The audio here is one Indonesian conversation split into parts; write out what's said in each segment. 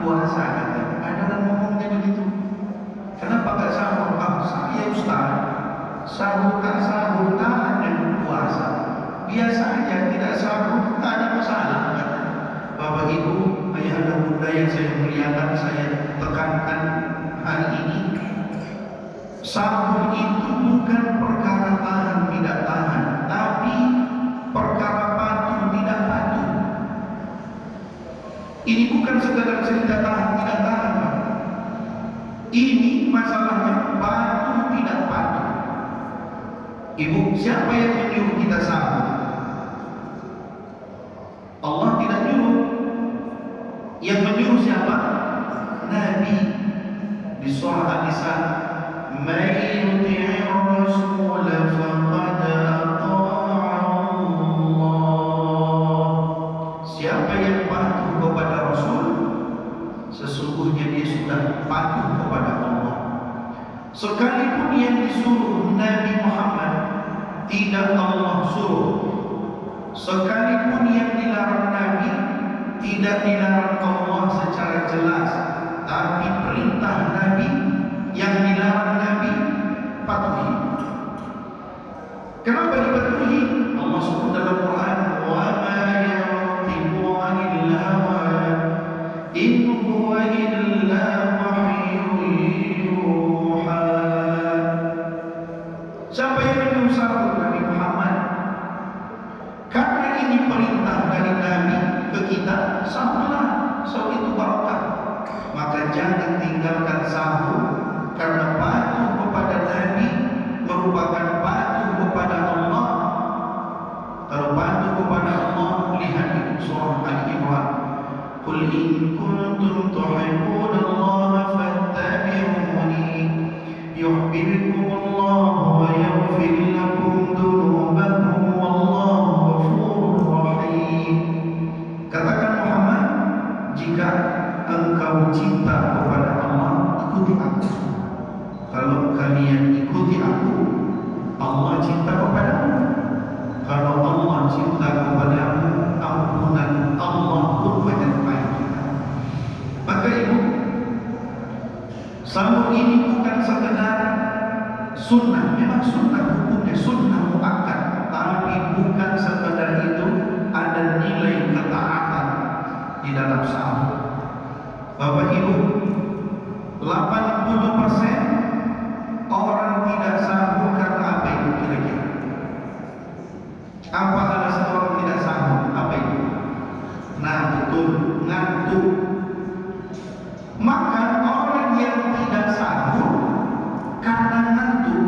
puasa katanya. Ada orang ngomongnya begitu. Kenapa gak sahur? Ah, saya Ustaz, sahur tak sahur tahan yang puasa. Biasa aja, tidak sahur tak ada masalah. Bapak Ibu, ayah dan bunda yang saya muliakan, saya tekankan hari ini, sahur itu bukan perkara tahan tidak tahan, tapi perkara patuh tidak patuh. Ini bukan sekedar cerita tahan tidak tahan, Pak. Ini masalahnya patuh tidak patuh. Ibu, siapa yang menyuruh kita sahur? Allah tidak nyuruh. Yang menyuruh siapa? Nabi. Di surah An-Nisa, "Man yuti'ir rasul faqad ata'a Allah." Siapa yang patuh kepada Rasul, sesungguhnya dia sudah patuh kepada Allah. Sekalipun yang disuruh Nabi Muhammad tidak Allah suruh, sekalipun yang dilarang Nabi tidak dilarang Allah secara jelas, tapi perintah Nabi yang dilarang Nabi patuhi. Kenapa dipatuhi? Allah sebut dalam Quran, "Wa ma yantiqu 'anil hawa in huwa illa wahyun yuha." Siapa yang menyuruh sahur? Nabi Muhammad. Karena ini perintah dari Nabi ke kita, sahurlah. Sahur itu barakah. Maka jangan tinggalkan sahur, karena patuh kepada Nabi merupakan patuh kepada Allah. Kalau patuh kepada Allah, lihat di surah Al-Imran, "Qul in kuntum tuhibbunallaha fattabi'uni yuhibbukumullahu wa yaghfir lakum dzunubakum wallahu ghafurur rahim." Katakan Muhammad, jika engkau cinta kepada Allah, ikuti aku. Kalau kalian ikuti aku, Allah cinta kepadamu. Kalau Allah cinta kepadamu, ampunan Allah pun menyertai kita. Maka ibu, sahur ini bukan sekedar sunnah. Memang sunnah hukumnya sunnah muakkad, tapi bukan sekedar itu. Ada nilai ketaatan di dalam sahur. Bapak Ibu, 80% orang tidak sahur karena apa itu kira-kira? Apa alasan orang tidak sahur? Apa itu? Nah, betul, ngantuk. Maka orang yang tidak sahur karena ngantuk,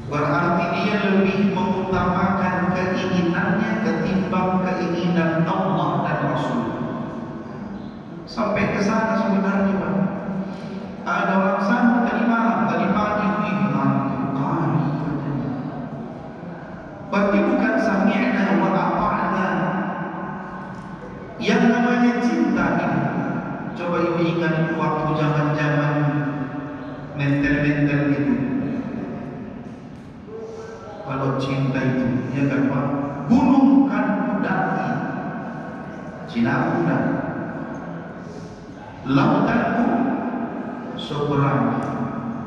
berarti dia lebih mengutamakan keinginannya ketimbang keinginan Allah dan Rasul. Sampai ke sana sebenarnya, Pak. Ada orang sahur tadi malam, tadi pagi, ngantuk kali katanya. Berarti bukan sami'na wa ata'na. Yang namanya cinta ini, coba ibu ingat waktu zaman-zaman mental-mental itu. Kalau cinta itu, ya kan Pak, gunung kan kudaki, Cina kuda, lautanku seberang.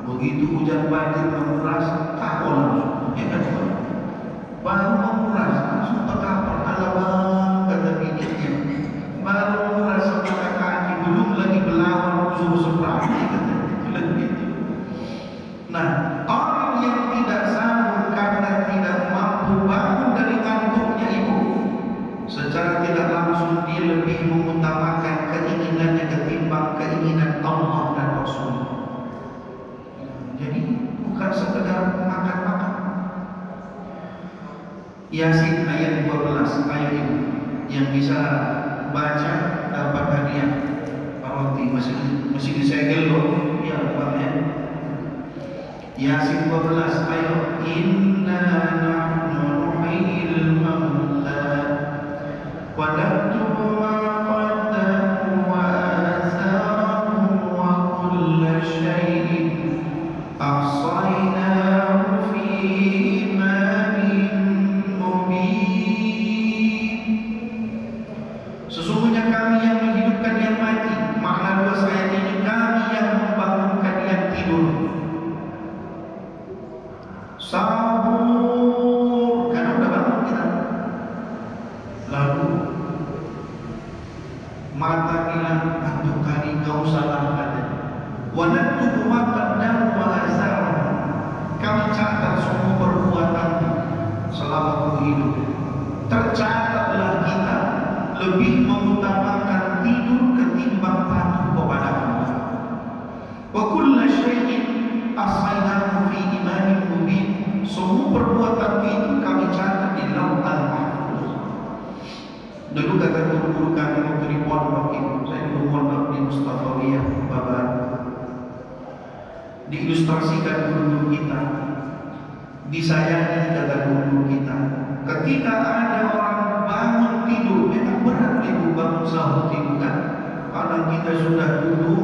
Begitu hujan banjir menguras, tahu langsung, ya kan Pak, baru menguras langsung ke kapal. Alabang kata bininya, baru menguras sebelah kaki, belum lagi belawan suruh seberang, kata begitu. Nah, orang yang tidak sahur karena tidak mampu bangun dari ngantuknya ibu, secara tidak langsung dia lebih mengutamakan keinginannya ketimbang keinginan Allah dan Rasul. Jadi bukan sekedar makan-makan. Yasin ayat 12, ayat ibu yang bisa baca dapat hadiah roti. Masih disegel loh, ya Pak ya. Yasin 12 ayat, "Inna nahnu nuhyil mauta wa naktubu ma qaddamu wa atharahum wa kulla syai'in ahsaynahu fi imamin mubin." Sesungguhnya kami yang menghidupkan yang Mata bilang, aduh kali kau salah katanya. Wa naktubu ma qaddamu wa atharahu. Kami catat semua perbuatanmu selama kau hidup. Tercatatlah kita lebih mengutamakan tidur ketimbang patuh kepada Allah. Wa kulla syai'in ahsaynahu fi imamin mubin. Semua perbuatanmu itu kami catat di lauh al-mahfuz. Dulu kata guru-guru kami waktu di pondok itu, saya dulu pondok di Mustafawiyah, Babat. Diilustrasikan guru-guru kita, disayangi kata guru-guru kita. Ketika ada orang bangun tidur, memang berat ibu bangun sahur tidur kan? Kadang kita sudah duduk,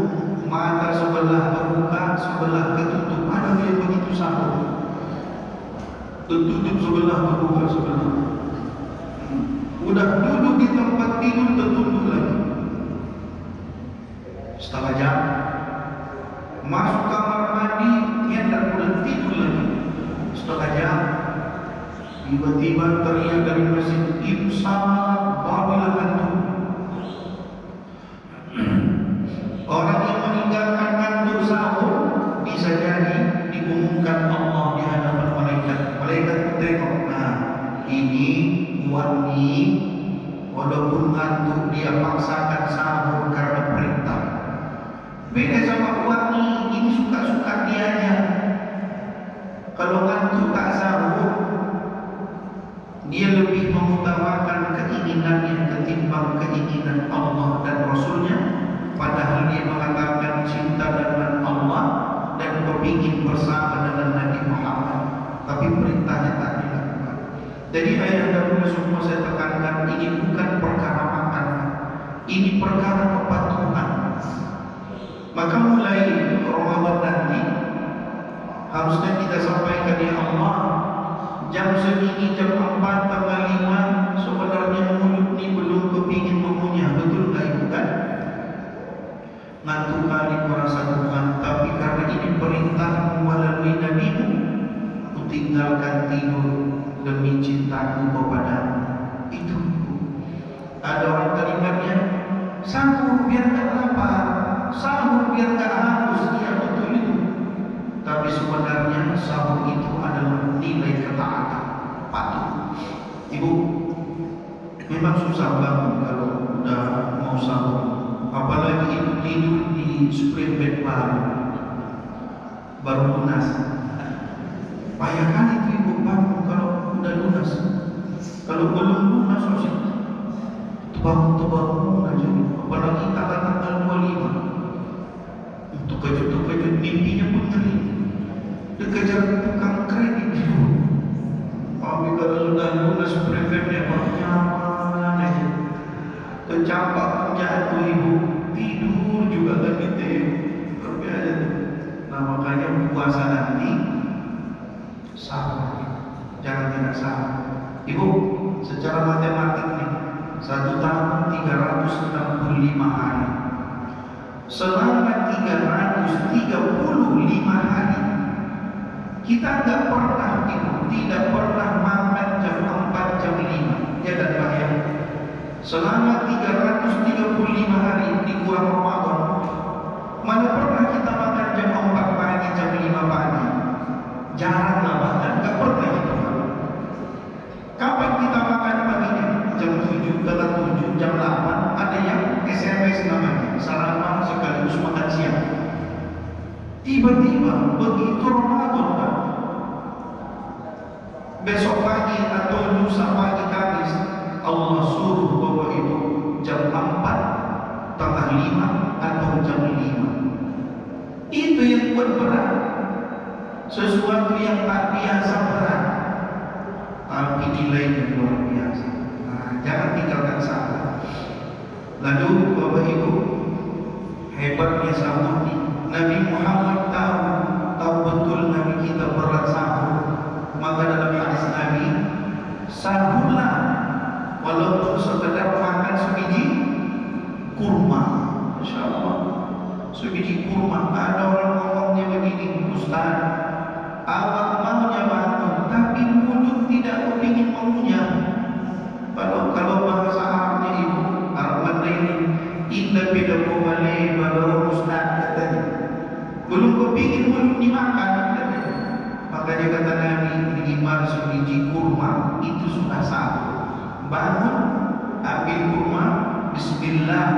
mata sebelah terbuka, sebelah ketutup. Ada yang begitu sahur, tertutup sebelah terbuka sebelah. Udah duduk di tempat tidur tertunduk lagi setengah jam, masuk kamar mandi hendak udah tidur lagi setengah jam. Tiba-tiba teriak dari masjid, imsak babilah ngantuk. Orang yang meninggalkan ngantuk sahur bisa jadi diumumkan Allah di hadapan malaikat. Malaikat tengok, nah ini wani, walaupun ngantuk dia paksakan sahur karena perintah. Beda sama wani, ini suka-suka dia aja. Kalau ngantuk tak sahur, dia lebih mengutamakan keinginannya ketimbang keinginan Allah dan Rasulnya. Padahal dia mengatakan cinta dengan Allah dan kepingin bersama dengan Nabi Muhammad, tapi perintahnya tak dilakukan. Jadi ayah dan semua saya tekankan, ini bukan perkara makan, ini perkara kepatuhan. Maka mulai Ramadan nanti harusnya kita sampaikan, ya Allah, jam segini, jam 4 tanggal 5, sebenarnya mulut ini belum kepingin mengunyah, betul tak ibu kan? Ngantuk kali merasa Tuhan, tapi karena ini perintah melalui Nabi-Mu, ku tinggalkan tidur demi cintaku kepadamu. Itu ibu. Ada orang kalimatnya, sahur biar tak lapar, sahur biar tak haus. Iya betul itu. Tapi sebenarnya sahur itu adalah nilai ketaatan, patuh. Ibu, memang susah banget kalau udah mau sahur. Apalagi ibu tidur di spring bed baru lunas. Payah kan itu ibu bangun kalau udah lunas. Kalau belum lunas masih tebak-tebak aja. Apalagi tanggal 25. Untuk kejut-kejut mimpinya pun ngeri. Dikejar tukang kredit. Tapi kalau sudah lunas spring bednya nyaman aja. Kecampak jatuh ibu, tidur juga gak gitu. Berbeda. Nah makanya puasa nanti sahur, jangan tidak sahur. Ibu, secara matematik nih, 1 tahun 365 hari. Selama 335 hari kita gak pernah ibu, tidak pernah makan jam 4 jam 5. Ya dan Pak ya. Selama 335 hari dikurang Ramadan, mana pernah kita makan jam 4 pagi, jam 5 pagi? Jarang lah bahkan, gak pernah kita makan. Kapan kita makan paginya? Jam 7, tengah 7, jam 8. Ada yang SMS namanya, sarapan sekaligus makan siang. Tiba-tiba begitu Ramadan Pak, besok pagi atau lusa pagi Kamis, Allah suruh bawa ibu jam 4, tengah 5 atau jam 5. Itu yang buat berat. Sesuatu yang tak biasa berat, tapi nilainya luar biasa. Nah, jangan tinggalkan salah. Lalu Bapak Ibu, hebatnya sahur ini. Nabi Muhammad tahu betul Nabi kita berat sahur. Maka dalam hadis Nabi, sahurlah walaupun sekedar makan sebiji kurma. Masya Allah, sebiji kurma. Ada orang ngomongnya begini, Ustaz, awak maunya bangun, tapi mulut tidak kepingin mengunyah. Kalau bahasa Arabnya ibu, Arab Mandarin, lebih dahulu balik baru ustaz katanya. Belum kepingin mulut dimakan katanya. Makanya kata Nabi, minimal sebiji kurma itu sudah sahur. Bangun, ambil kurma, bismillah,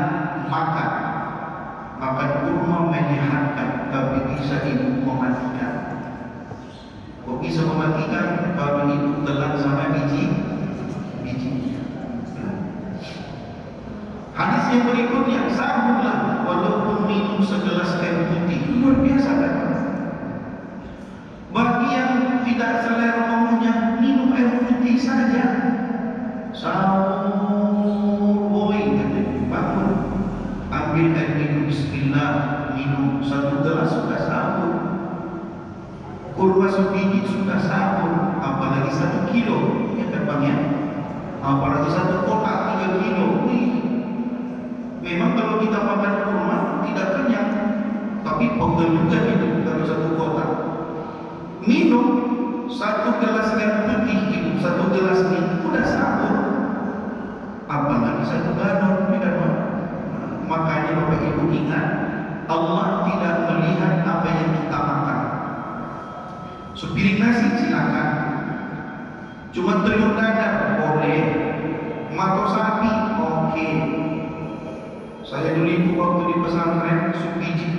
makan. Makan kurma menyehatkan, tapi bisa ibu mematikan. Kok bisa mematikan? Kalau ibu telan sama biji. Hadis yang berikutnya, sahurlah walaupun minum segelas air putih. Luar biasa kan? Bagi yang tidak selera mengunyah, minum air putih saja. Sahur, boy, bangun, ambil air minum, bismillah, minum 1 gelas sudah sahur. Kurma sebiji sudah sahur, apalagi 1 kilo, ya kan Bang ya? Apalagi 1 kotak 3 kilo. Memang kalau kita makan kurma tidak kenyang, tapi pegel juga itu kalau 1 kotak. Minum 1 gelas air putih, itu 1 gelas ini udah sahur. Apalagi 1 galon, tidak Pak? Makanya Bapak Ibu ingat, Allah tidak melihat apa yang kita makan. Sepiring nasi silakan, cuma telur dadar boleh, mato sapi oke. Saya dulu waktu di pesantren sebiji